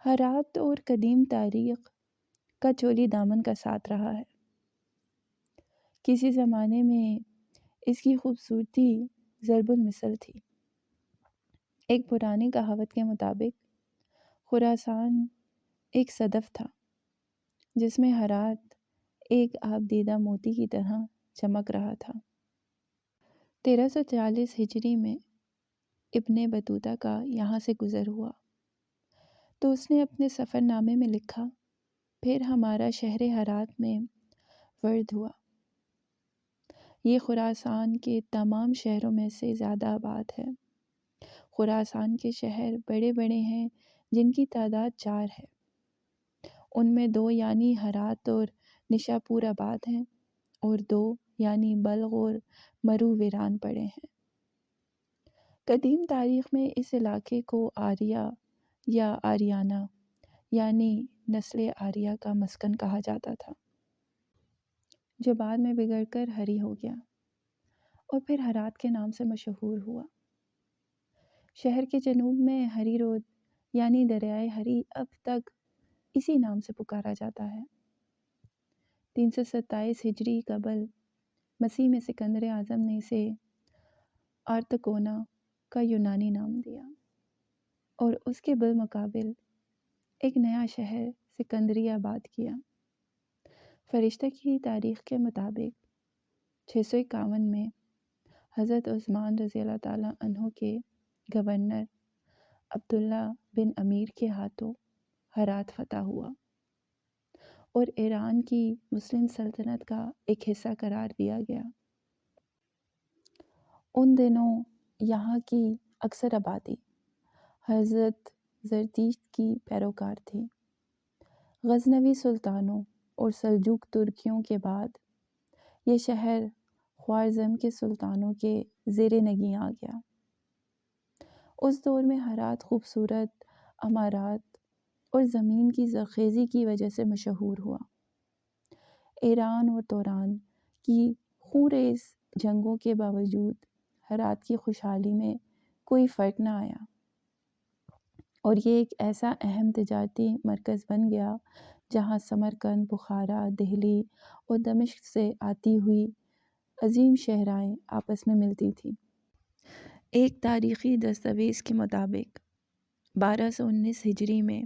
ہرات اور قدیم تاریخ کا چولی دامن کا ساتھ رہا ہے۔ کسی زمانے میں اس کی خوبصورتی ضرب المثل تھی۔ ایک پرانی کہاوت کے مطابق خراسان ایک صدف تھا جس میں ہرات ایک آب دیدہ موتی کی طرح چمک رہا تھا۔ 1340 ہجری میں ابن بطوطہ کا یہاں سے گزر ہوا تو اس نے اپنے سفر نامے میں لکھا، پھر ہمارا شہر ہرات میں ورد ہوا۔ یہ خراسان کے تمام شہروں میں سے زیادہ آباد ہے۔ خراسان کے شہر بڑے بڑے ہیں جن کی تعداد 4 ہے۔ ان میں 2 یعنی ہرات اور نشاپور آباد ہیں اور 2 یعنی بلخ اور مرو ویران پڑے ہیں۔ قدیم تاریخ میں اس علاقے کو آریہ یا آریانہ یعنی نسل آریہ کا مسکن کہا جاتا تھا، جو بعد میں بگڑ کر ہری ہو گیا اور پھر ہرات کے نام سے مشہور ہوا۔ شہر کے جنوب میں ہری رود یعنی دریائے ہری اب تک اسی نام سے پکارا جاتا ہے۔ 327 ہجری قبل مسیح میں سکندر اعظم نے اسے آرتکونا کا یونانی نام دیا اور اس کے بالمقابل ایک نیا شہر سکندریہ آباد کیا۔ فرشتہ کی تاریخ کے مطابق 651 میں حضرت عثمان رضی اللہ تعالیٰ عنہ کے گورنر عبداللہ بن امیر کے ہاتھوں ہرات فتح ہوا اور ایران کی مسلم سلطنت کا ایک حصہ قرار دیا گیا۔ ان دنوں یہاں کی اکثر آبادی حضرت زرتشت کی پیروکار تھی۔ غزنوی سلطانوں اور سلجوق ترکیوں کے بعد یہ شہر خوارزم کے سلطانوں کے زیر نگین آ گیا۔ اس دور میں ہرات خوبصورت عمارات اور زمین کی زرخیزی کی وجہ سے مشہور ہوا۔ ایران اور توران کی خونریز جنگوں کے باوجود ہرات کی خوشحالی میں کوئی فرق نہ آیا اور یہ ایک ایسا اہم تجارتی مرکز بن گیا جہاں سمرقند، بخارا، دہلی اور دمشق سے آتی ہوئی عظیم شاہراہیں آپس میں ملتی تھیں۔ ایک تاریخی دستاویز کے مطابق 1219 ہجری میں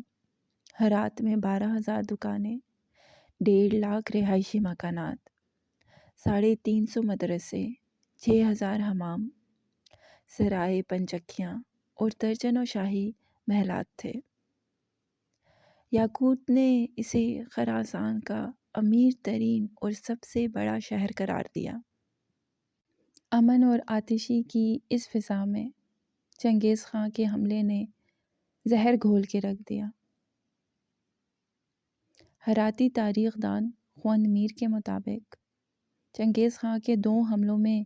ہرات میں 12,000 دکانیں، 1.5 لاکھ رہائشی مکانات، 350 مدرسے، 6,000 حمام، سرائے، پنچکیاں اور درجنوں شاہی محلات تھے۔ یاقوت نے اسے خراسان کا امیر ترین اور سب سے بڑا شہر قرار دیا۔ امن اور آتشی کی اس فضا میں چنگیز خان کے حملے نے زہر گھول کے رکھ دیا۔ ہراتی تاریخ دان خوند میر کے مطابق چنگیز خان کے 2 حملوں میں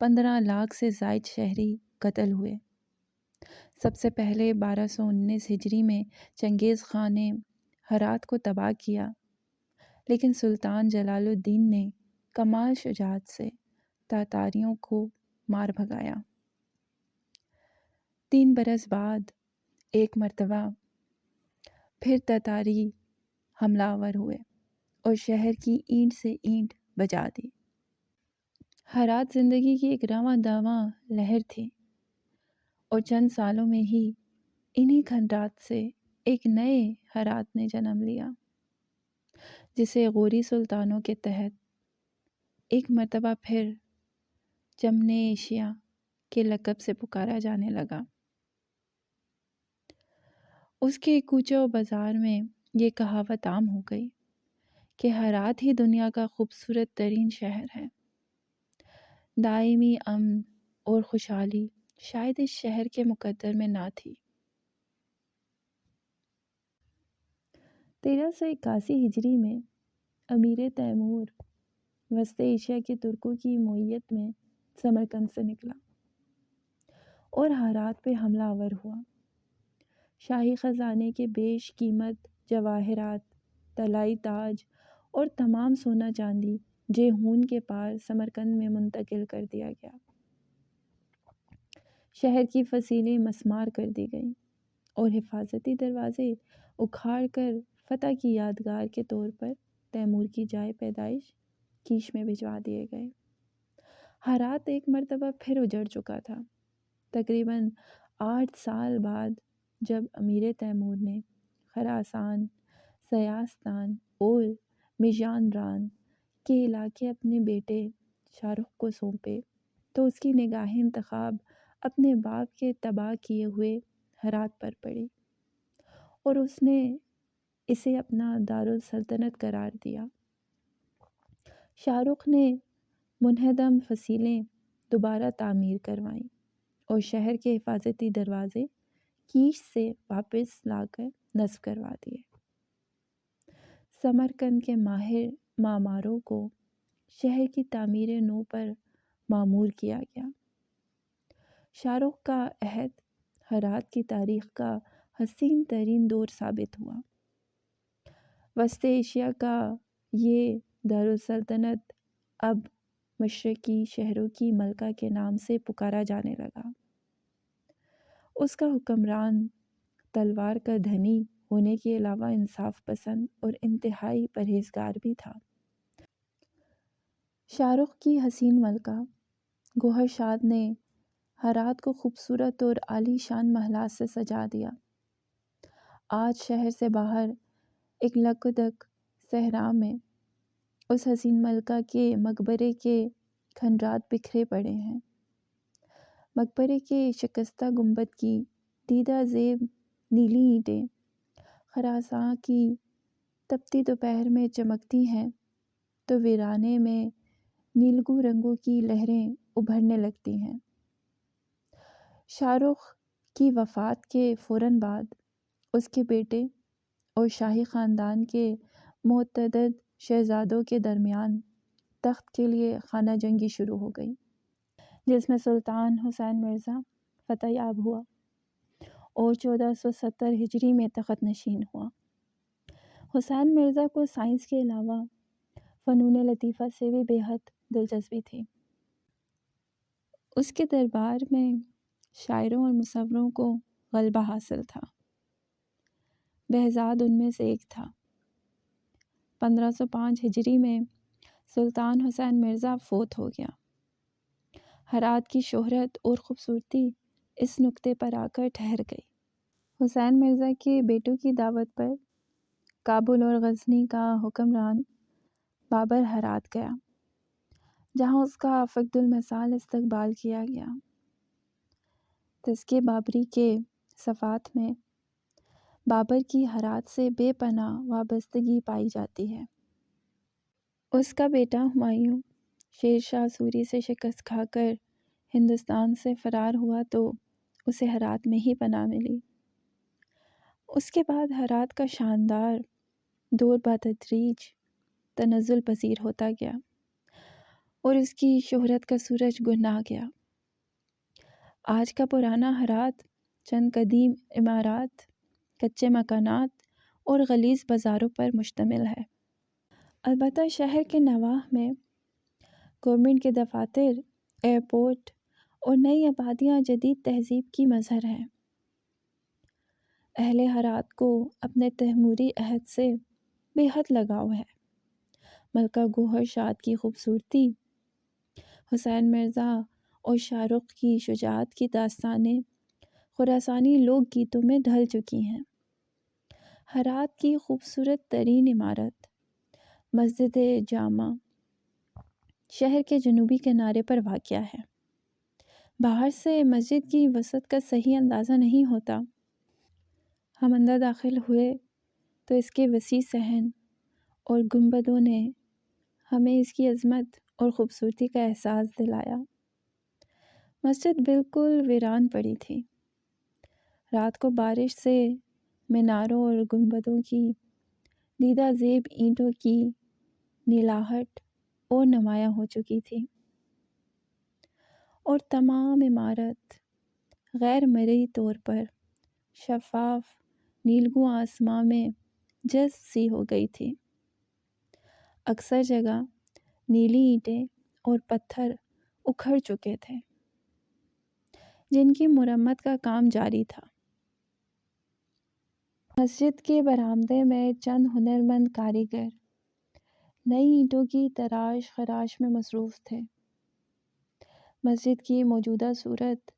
15 لاکھ سے زائد شہری قتل ہوئے۔ سب سے پہلے 1219 ہجری میں چنگیز خان نے ہرات کو تباہ کیا، لیکن سلطان جلال الدین نے کمال شجاعت سے تاتاریوں کو مار بھگایا۔ 3 برس بعد ایک مرتبہ پھر تاتاری حملہ آور ہوئے اور شہر کی اینٹ سے اینٹ بجا دی۔ ہرات زندگی کی ایک رواں داواں لہر تھی اور چند سالوں میں ہی انہی کھنڈرات سے ایک نئے ہرات نے جنم لیا، جسے غوری سلطانوں کے تحت ایک مرتبہ پھر چمن ایشیا کے لقب سے پکارا جانے لگا۔ اس کے کوچہ و بازار میں یہ کہاوت عام ہو گئی کہ ہرات ہی دنیا کا خوبصورت ترین شہر ہے۔ دائمی امن اور خوشحالی شاید اس شہر کے مقدر میں نہ تھی۔ 1381 ہجری میں امیر تیمور وسط ایشیا کے ترکوں کی معیت میں سمرقند سے نکلا اور ہرات پہ حملہ آور ہوا۔ شاہی خزانے کے بیش قیمت جواہرات، طلائی تاج اور تمام سونا چاندی جیہون کے پار سمرقند میں منتقل کر دیا گیا۔ شہر کی فصیلیں مسمار کر دی گئیں اور حفاظتی دروازے اکھاڑ کر فتح کی یادگار کے طور پر تیمور کی جائے پیدائش کیش میں بھجوا دیے گئے۔ ہرات ایک مرتبہ پھر اجڑ چکا تھا، تقریباً 8 سال بعد، جب امیر تیمور نے خراسان، سیاستان اور مازندران کے علاقے اپنے بیٹے شاہ رخ کو سونپے تو اس کی نگاہ انتخاب اپنے باپ کے تباہ کیے ہوئے ہرات پر پڑی اور اس نے اسے اپنا دارالسلطنت قرار دیا۔ شاہ رخ نے منہدم فصیلیں دوبارہ تعمیر کروائیں اور شہر کے حفاظتی دروازے کیش سے واپس لا کر نصب کروا دیے۔ سمرقند کے ماہر معماروں کو شہر کی تعمیر نو پر مامور کیا گیا۔ شاہ رخ کا عہد ہرات کی تاریخ کا حسین ترین دور ثابت ہوا۔ وسط ایشیا کا یہ دارالسلطنت اب مشرقی شہروں کی ملکہ کے نام سے پکارا جانے لگا۔ اس کا حکمران تلوار کا دھنی ہونے کے علاوہ انصاف پسند اور انتہائی پرہیزگار بھی تھا۔ شاہ رخ کی حسین ملکہ گوہر شاد نے ہرات کو خوبصورت اور عالی شان محلات سے سجا دیا۔ آج شہر سے باہر ایک لکدک صحرا میں اس حسین ملکہ کے مقبرے کے کھنڈرات بکھرے پڑے ہیں۔ مقبرے کے شکستہ گنبد کی دیدہ زیب نیلی اینٹیں خراساں کی تپتی دوپہر میں چمکتی ہیں تو ویرانے میں نیلگوں رنگوں کی لہریں ابھرنے لگتی ہیں۔ شاہ رخ کی وفات کے فوراً بعد اس کے بیٹے اور شاہی خاندان کے متعدد شہزادوں کے درمیان تخت کے لیے خانہ جنگی شروع ہو گئی، جس میں سلطان حسین مرزا فتح یاب ہوا اور 1470 ہجری میں تخت نشین ہوا۔ حسین مرزا کو سائنس کے علاوہ فنون لطیفہ سے بھی بے حد دلچسپی تھی۔ اس کے دربار میں شاعروں اور مصوروں کو غلبہ حاصل تھا۔ بہزاد ان میں سے ایک تھا۔ 1505 ہجری میں سلطان حسین مرزا فوت ہو گیا۔ ہرات کی شہرت اور خوبصورتی اس نقطے پر آ کر ٹھہر گئی۔ حسین مرزا کے بیٹوں کی دعوت پر کابل اور غزنی کا حکمران بابر ہرات گیا، جہاں اس کا فقد المثال استقبال کیا گیا۔ تذکرہ بابری کے صفحات میں بابر کی ہرات سے بے پناہ وابستگی پائی جاتی ہے۔ اس کا بیٹا ہمایوں شیر شاہ سوری سے شکست کھا کر ہندوستان سے فرار ہوا تو اسے ہرات میں ہی پناہ ملی۔ اس کے بعد ہرات کا شاندار دور بتدریج تنزل پذیر ہوتا گیا اور اس کی شہرت کا سورج گھنا گیا۔ آج کا پرانا ہرات چند قدیم عمارات، کچے مکانات اور غلیظ بازاروں پر مشتمل ہے۔ البتہ شہر کے نواح میں گورنمنٹ کے دفاتر، ایئرپورٹ اور نئی آبادیاں جدید تہذیب کی مظہر ہیں۔ اہل ہرات کو اپنے تیموری عہد سے بے حد لگاؤ ہے۔ ملکہ گوہر شاد کی خوبصورتی، حسین مرزا اور شاہ رخ کی شجاعت کی داستانیں خراسانی لوک گیتوں میں ڈھل چکی ہیں۔ ہرات کی خوبصورت ترین عمارت مسجد جامع شہر کے جنوبی کنارے پر واقع ہے۔ باہر سے مسجد کی وسعت کا صحیح اندازہ نہیں ہوتا۔ ہم اندر داخل ہوئے تو اس کے وسیع صحن اور گنبدوں نے ہمیں اس کی عظمت اور خوبصورتی کا احساس دلایا۔ مسجد بالکل ویران پڑی تھی۔ رات کو بارش سے میناروں اور گنبدوں کی دیدہ زیب اینٹوں کی نیلاہٹ اور نمایاں ہو چکی تھی، اور تمام عمارت غیر مرئی طور پر شفاف نیلگوں آسماں میں جذب سی ہو گئی تھی۔ اکثر جگہ نیلی اینٹیں اور پتھر اکھڑ چکے تھے، جن کی مرمت کا کام جاری تھا۔ مسجد کے برآمدے میں چند ہنرمند کاریگر نئی اینٹوں کی تراش خراش میں مصروف تھے۔ مسجد کی موجودہ صورت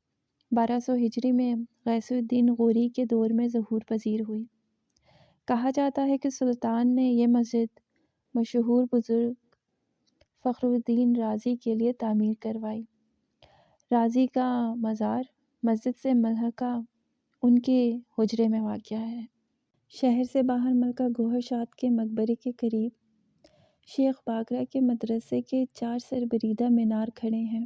1200 ہجری میں غیاث الدین غوری کے دور میں ظہور پذیر ہوئی۔ کہا جاتا ہے کہ سلطان نے یہ مسجد مشہور بزرگ فخر الدین رازی کے لیے تعمیر کروائی۔ رازی کا مزار مسجد سے ملحقہ ان کے حجرے میں واقع ہے۔ شہر سے باہر ملکہ گوہر شاد کے مقبرے کے قریب شیخ باگرہ کے مدرسے کے 4 سربریدہ مینار کھڑے ہیں۔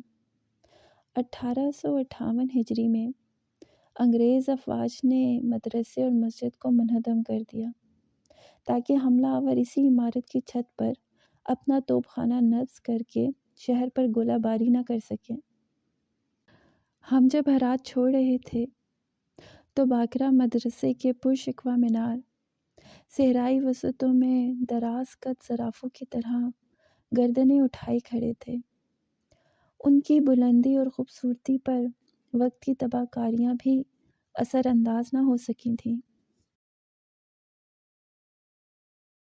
1858 ہجری میں انگریز افواج نے مدرسے اور مسجد کو منہدم کر دیا تاکہ حملہ آور اسی عمارت کی چھت پر اپنا توپ خانہ نصب کر کے شہر پر گولہ باری نہ کر سکیں۔ ہم جب ہرات چھوڑ رہے تھے تو باگرہ مدرسے کے پرشکوہ مینار صحرائی وسعتوں میں دراز قد زرافوں کی طرح گردنیں اٹھائے کھڑے تھے۔ ان کی بلندی اور خوبصورتی پر وقت کی تباہ کاریاں بھی اثر انداز نہ ہو سکی تھیں۔